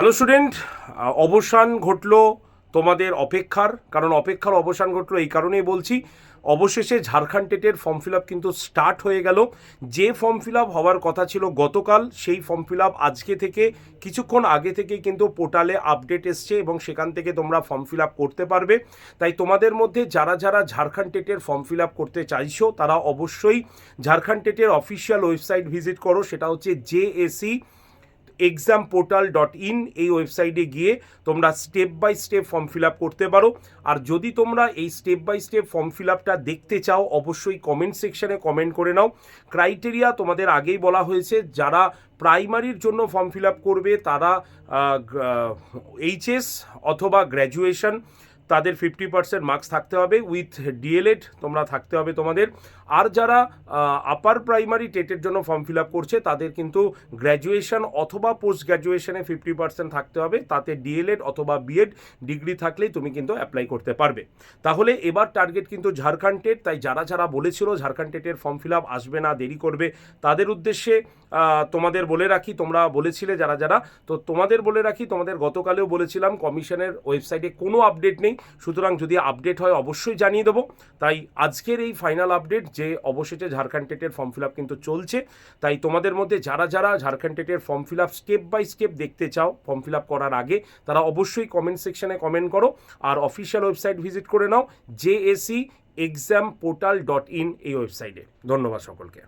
Hello student, অবসান ঘটলো তোমাদের অপেক্ষার। কারণ অপেক্ষার অবসান ঘটলো এই কারণেই বলছি, অবশেষে ঝাড়খণ্ড টেটের ফর্ম ফিল আপ কিন্তু স্টার্ট হয়ে গেল। যে ফর্ম ফিল আপ হওয়ার কথা ছিল গতকাল, সেই ফর্ম ফিল আপ আজকে থেকে কিছুক্ষণ আগে থেকেই কিন্তু পোর্টালে আপডেট এসছে এবং সেখান থেকে তোমরা ফর্ম ফিল আপ করতে পারবে। তাই তোমাদের মধ্যে যারা যারা ঝাড়খণ্ড টেটের ফর্ম ফিল আপ করতে চাইছো তারা অবশ্যই ঝাড়খণ্ড টেটের অফিসিয়াল ওয়েবসাইট ভিজিট করো। সেটা হচ্ছে JAC examportal.in। এই ওয়েবসাইটে গিয়ে তোমরা step by step form fill up করতে পারো। আর যদি তোমরা এই step by step form fill আপটা দেখতে চাও, অবশ্যই কমেন্ট সেকশনে কমেন্ট করে নাও। ক্রাইটেরিয়া তোমাদের আগেই বলা হয়েছে, যারা প্রাইমারির জন্য ফর্ম ফিল আপ করবে তারা HS অথবা গ্র্যাজুয়েশন, তাদের 50% মার্কস থাকতে হবে, উইথ DLED তোমরা থাকতে হবে তোমাদের। আর যারা আপার প্রাইমারি টেটের জন্য ফর্ম ফিল আপ করছে তাদের কিন্তু গ্র্যাজুয়েশন অথবা পোস্ট গ্র্যাজুয়েশনে 50% থাকতে হবে, তাতে DLED অথবা BEd ডিগ্রি থাকলেই তুমি কিন্তু অ্যাপ্লাই করতে পারবে। তাহলে এবার টার্গেট কিন্তু ঝাড়খণ্ড টেট। তাই যারা যারা বলেছিল ঝাড়খণ্ড টেটের ফর্ম ফিল আপ আসবে না, দেরি করবে, তাদের উদ্দেশ্যে তোমাদের বলে রাখি, তোমরা বলেছিলে যারা যারা, তো তোমাদের বলে রাখি, তোমাদের গতকালেও বলেছিলাম কমিশনের ওয়েবসাইটে কোনো আপডেট নেই। সুতরাং যদি আপডেট হয় অবশ্যই জানিয়ে দেবো। তাই আজকের এই ফাইনাল আপডেট যে অবশেষে ঝাড়খণ্ড টেটের ফর্ম ফিল আপ কিন্তু চলছে। তাই তোমাদের মধ্যে যারা যারা ঝাড়খণ্ড টেটের form fill up step by step দেখতে চাও ফর্ম ফিল আপ করার আগে, তারা অবশ্যই কমেন্ট সেকশনে কমেন্ট করো আর অফিসিয়াল ওয়েবসাইট ভিজিট করে নাও JAC examportal.in এই ওয়েবসাইটে। ধন্যবাদ সকলকে।